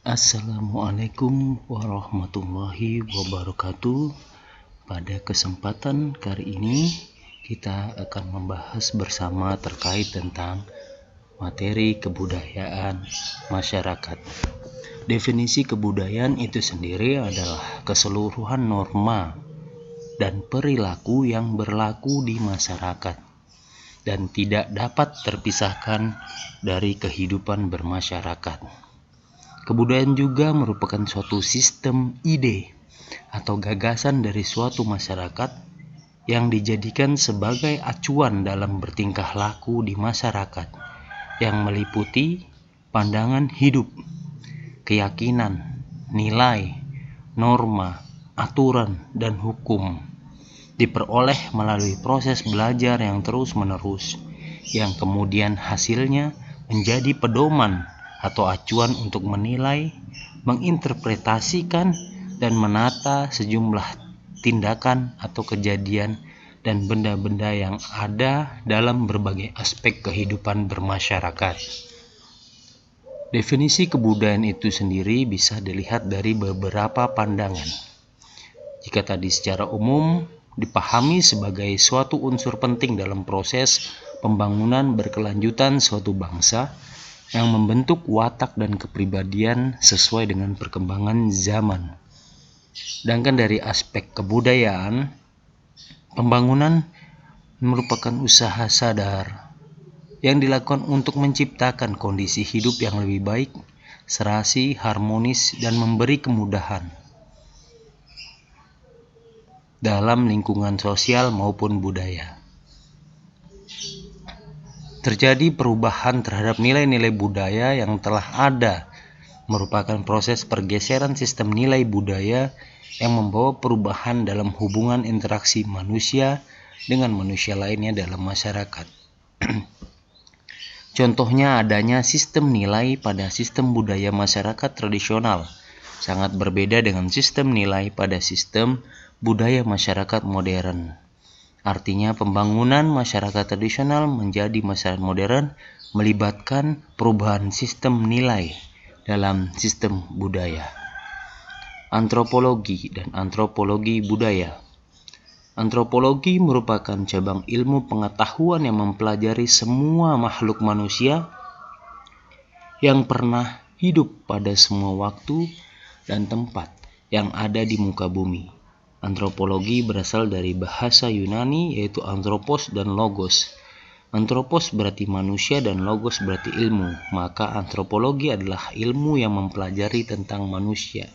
Assalamualaikum warahmatullahi wabarakatuh. Pada kesempatan kali ini kita akan membahas bersama terkait tentang materi kebudayaan masyarakat. Definisi kebudayaan itu sendiri adalah keseluruhan norma dan perilaku yang berlaku di masyarakat dan tidak dapat terpisahkan dari kehidupan bermasyarakat. Kebudayaan juga merupakan suatu sistem ide atau gagasan dari suatu masyarakat yang dijadikan sebagai acuan dalam bertingkah laku di masyarakat, yang meliputi pandangan hidup, keyakinan, nilai, norma, aturan, dan hukum. Diperoleh melalui proses belajar yang terus-menerus, yang kemudian hasilnya menjadi pedoman atau acuan untuk menilai, menginterpretasikan, dan menata sejumlah tindakan atau kejadian dan benda-benda yang ada dalam berbagai aspek kehidupan bermasyarakat. Definisi kebudayaan itu sendiri bisa dilihat dari beberapa pandangan. Jika tadi secara umum dipahami sebagai suatu unsur penting dalam proses pembangunan berkelanjutan suatu bangsa, yang membentuk watak dan kepribadian sesuai dengan perkembangan zaman. Sedangkan dari aspek kebudayaan, pembangunan merupakan usaha sadar yang dilakukan untuk menciptakan kondisi hidup yang lebih baik, serasi, harmonis, dan memberi kemudahan dalam lingkungan sosial maupun budaya. Terjadi perubahan terhadap nilai-nilai budaya yang telah ada, merupakan proses pergeseran sistem nilai budaya yang membawa perubahan dalam hubungan interaksi manusia dengan manusia lainnya dalam masyarakat. Contohnya adanya sistem nilai pada sistem budaya masyarakat tradisional, sangat berbeda dengan sistem nilai pada sistem budaya masyarakat modern. Artinya pembangunan masyarakat tradisional menjadi masyarakat modern melibatkan perubahan sistem nilai dalam sistem budaya. Antropologi dan antropologi budaya. Antropologi merupakan cabang ilmu pengetahuan yang mempelajari semua makhluk manusia yang pernah hidup pada semua waktu dan tempat yang ada di muka bumi. Antropologi berasal dari bahasa Yunani yaitu anthropos dan logos. Anthropos berarti manusia dan logos berarti ilmu. Maka antropologi adalah ilmu yang mempelajari tentang manusia.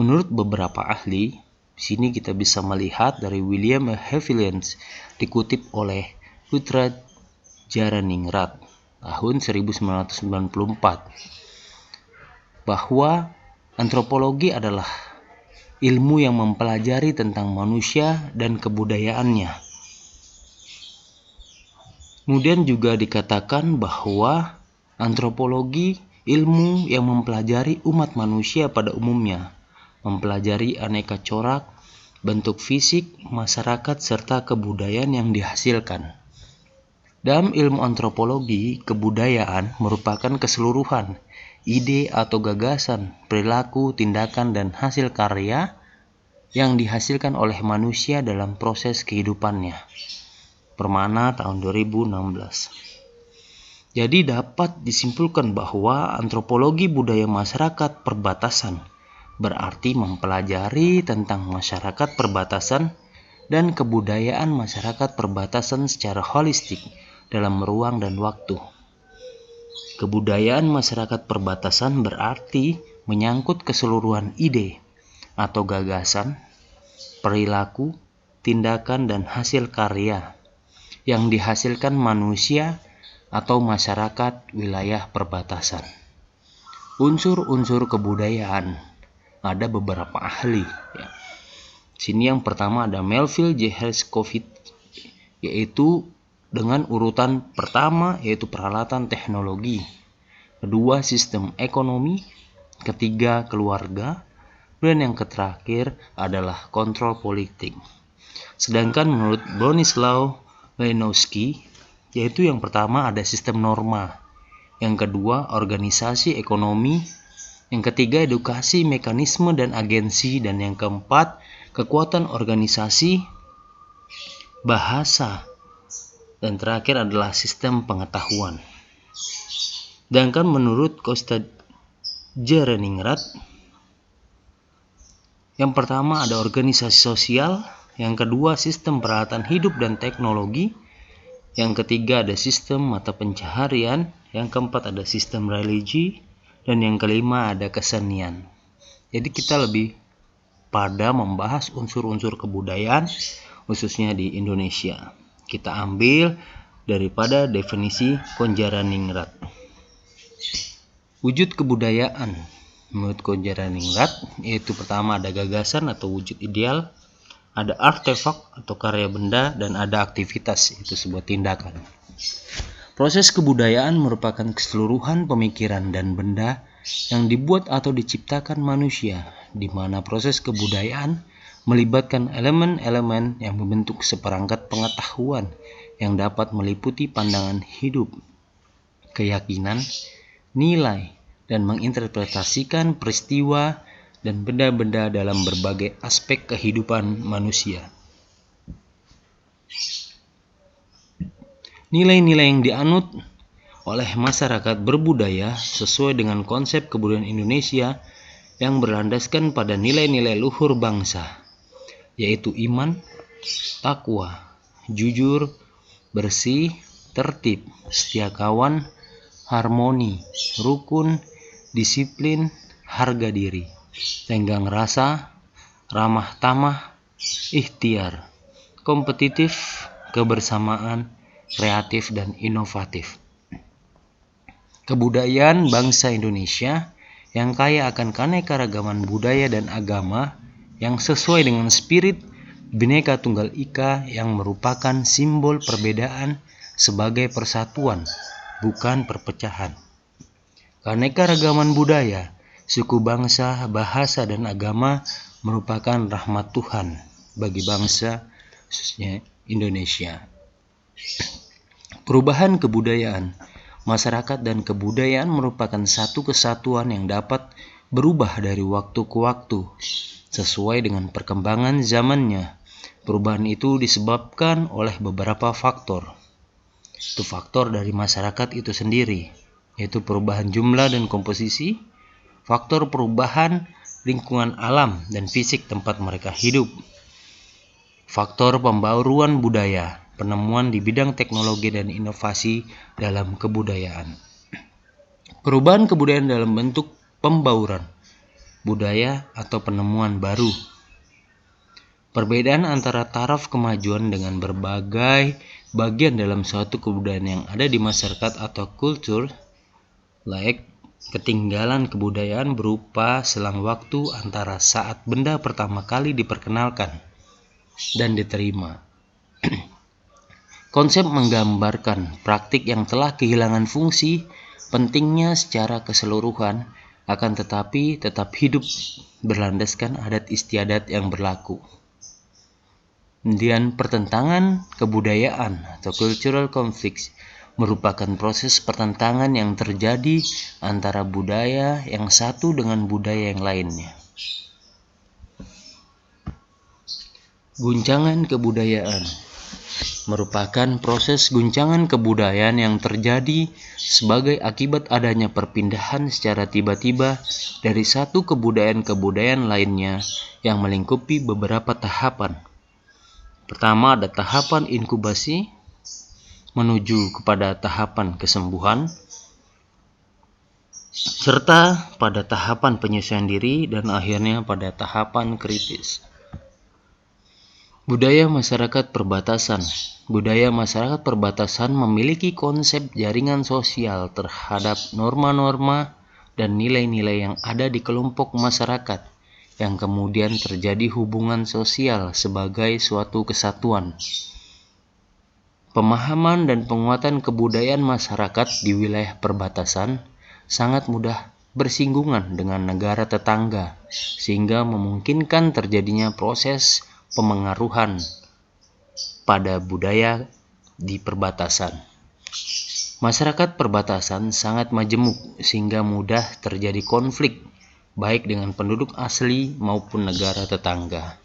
Menurut beberapa ahli, di sini kita bisa melihat dari William Havilland dikutip oleh Putra Jaraningrat tahun 1994 bahwa antropologi adalah ilmu yang mempelajari tentang manusia dan kebudayaannya. Kemudian juga dikatakan bahwa antropologi ilmu yang mempelajari umat manusia pada umumnya, mempelajari aneka corak, bentuk fisik, masyarakat, serta kebudayaan yang dihasilkan. Dalam ilmu antropologi, kebudayaan merupakan keseluruhan ide atau gagasan, perilaku, tindakan, dan hasil karya yang dihasilkan oleh manusia dalam proses kehidupannya. Permana tahun 2016. Jadi dapat disimpulkan bahwa antropologi budaya masyarakat perbatasan berarti mempelajari tentang masyarakat perbatasan dan kebudayaan masyarakat perbatasan secara holistik dalam ruang dan waktu. Kebudayaan masyarakat perbatasan berarti menyangkut keseluruhan ide atau gagasan, perilaku, tindakan, dan hasil karya yang dihasilkan manusia atau masyarakat wilayah perbatasan. Unsur-unsur kebudayaan, ada beberapa ahli. Sini yang pertama ada Melville J. Herskovits, yaitu dengan urutan pertama yaitu peralatan teknologi, kedua sistem ekonomi, ketiga keluarga, dan yang terakhir adalah kontrol politik. Sedangkan menurut Bronislaw Malinowski, yaitu yang pertama ada sistem norma, yang kedua organisasi ekonomi, Yang ketiga, edukasi, mekanisme, dan agensi. Dan yang keempat, kekuatan organisasi, bahasa. Dan terakhir adalah sistem pengetahuan. Sedangkan menurut Costa Jereningrat, yang pertama ada organisasi sosial, yang kedua sistem peralatan hidup dan teknologi, yang ketiga ada sistem mata pencaharian, yang keempat ada sistem religi, dan yang kelima ada kesenian. Jadi kita lebih pada membahas unsur-unsur kebudayaan khususnya di Indonesia. Kita ambil daripada definisi Konjaraningrat. Wujud kebudayaan menurut Konjaraningrat yaitu pertama ada gagasan atau wujud ideal, ada artefak atau karya benda, dan ada aktivitas, itu sebuah tindakan. Proses kebudayaan merupakan keseluruhan pemikiran dan benda yang dibuat atau diciptakan manusia, di mana proses kebudayaan melibatkan elemen-elemen yang membentuk seperangkat pengetahuan yang dapat meliputi pandangan hidup, keyakinan, nilai, dan menginterpretasikan peristiwa dan benda-benda dalam berbagai aspek kehidupan manusia. Nilai-nilai yang dianut oleh masyarakat berbudaya sesuai dengan konsep kebudayaan Indonesia yang berlandaskan pada nilai-nilai luhur bangsa, yaitu iman, takwa, jujur, bersih, tertib, setia kawan, harmoni, rukun, disiplin, harga diri, tenggang rasa, ramah tamah, ikhtiar, kompetitif, kebersamaan, kreatif, dan inovatif. Kebudayaan bangsa Indonesia yang kaya akan keanekaragaman budaya dan agama yang sesuai dengan spirit Bhinneka Tunggal Ika yang merupakan simbol perbedaan sebagai persatuan, bukan perpecahan. Keanekaragaman budaya, suku bangsa, bahasa, dan agama merupakan rahmat Tuhan bagi bangsa, khususnya Indonesia. Perubahan kebudayaan, masyarakat dan kebudayaan merupakan satu kesatuan yang dapat berubah dari waktu ke waktu sesuai dengan perkembangan zamannya. Perubahan itu disebabkan oleh beberapa faktor. Itu faktor dari masyarakat itu sendiri, yaitu perubahan jumlah dan komposisi, faktor perubahan lingkungan alam dan fisik tempat mereka hidup, faktor pembauruan budaya, penemuan di bidang teknologi dan inovasi dalam kebudayaan. Perubahan kebudayaan dalam bentuk pembauran budaya atau penemuan baru. Perbedaan antara taraf kemajuan dengan berbagai bagian dalam suatu kebudayaan yang ada di masyarakat atau kultur, like ketinggalan kebudayaan berupa selang waktu antara saat benda pertama kali diperkenalkan dan diterima. Konsep menggambarkan praktik yang telah kehilangan fungsi pentingnya secara keseluruhan, akan tetapi tetap hidup berlandaskan adat istiadat yang berlaku. Kemudian pertentangan kebudayaan atau cultural conflicts merupakan proses pertentangan yang terjadi antara budaya yang satu dengan budaya yang lainnya. Guncangan kebudayaan merupakan proses guncangan kebudayaan yang terjadi sebagai akibat adanya perpindahan secara tiba-tiba dari satu kebudayaan ke kebudayaan lainnya yang melingkupi beberapa tahapan. Pertama ada tahapan inkubasi menuju kepada tahapan kesembuhan, serta pada tahapan penyesuaian diri dan akhirnya pada tahapan kritis. Budaya masyarakat perbatasan. Budaya masyarakat perbatasan memiliki konsep jaringan sosial terhadap norma-norma dan nilai-nilai yang ada di kelompok masyarakat, yang kemudian terjadi hubungan sosial sebagai suatu kesatuan. Pemahaman dan penguatan kebudayaan masyarakat di wilayah perbatasan sangat mudah bersinggungan dengan negara tetangga, sehingga memungkinkan terjadinya proses pemengaruhan pada budaya di perbatasan. Masyarakat perbatasan sangat majemuk sehingga mudah terjadi konflik baik dengan penduduk asli maupun negara tetangga.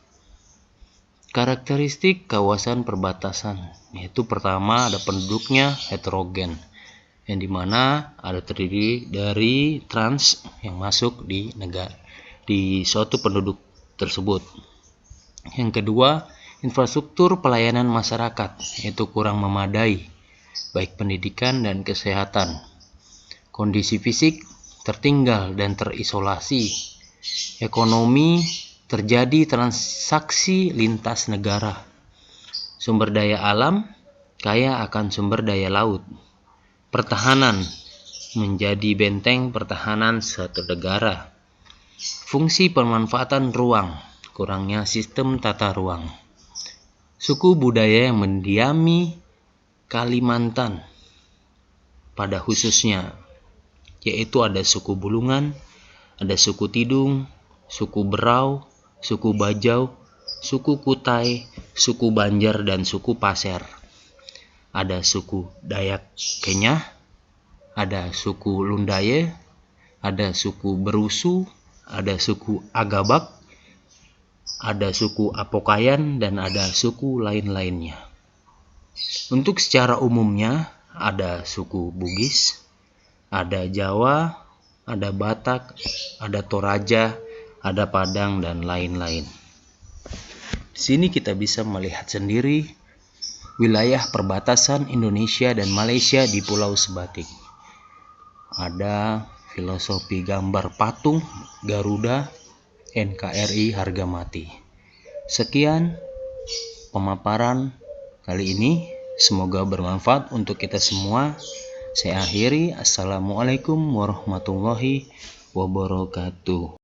Karakteristik kawasan perbatasan, yaitu pertama ada penduduknya heterogen, yang dimana ada terdiri dari trans yang masuk di suatu penduduk tersebut. Yang kedua, infrastruktur pelayanan masyarakat, yaitu kurang memadai, baik pendidikan dan kesehatan. Kondisi fisik tertinggal dan terisolasi. Ekonomi terjadi transaksi lintas negara. Sumber daya alam kaya akan sumber daya laut. Pertahanan menjadi benteng pertahanan suatu negara. Fungsi pemanfaatan ruang, kurangnya sistem tata ruang. Suku budaya yang mendiami Kalimantan pada khususnya, yaitu ada suku Bulungan, ada suku Tidung, suku Berau, suku Bajau, suku Kutai, suku Banjar, dan suku Pasir. Ada suku Dayak Kenyah, ada suku Lundaye, ada suku Berusu, ada suku Agabak, ada suku Apokayan, dan ada suku lain-lainnya. Untuk secara umumnya ada suku Bugis, ada Jawa, ada Batak, ada Toraja, ada Padang, dan lain-lain. Di sini kita bisa melihat sendiri wilayah perbatasan Indonesia dan Malaysia di Pulau Sebatik. Ada filosofi gambar patung Garuda NKRI harga mati. Sekian pemaparan kali ini, semoga bermanfaat untuk kita semua. Saya akhiri, assalamualaikum warahmatullahi wabarakatuh.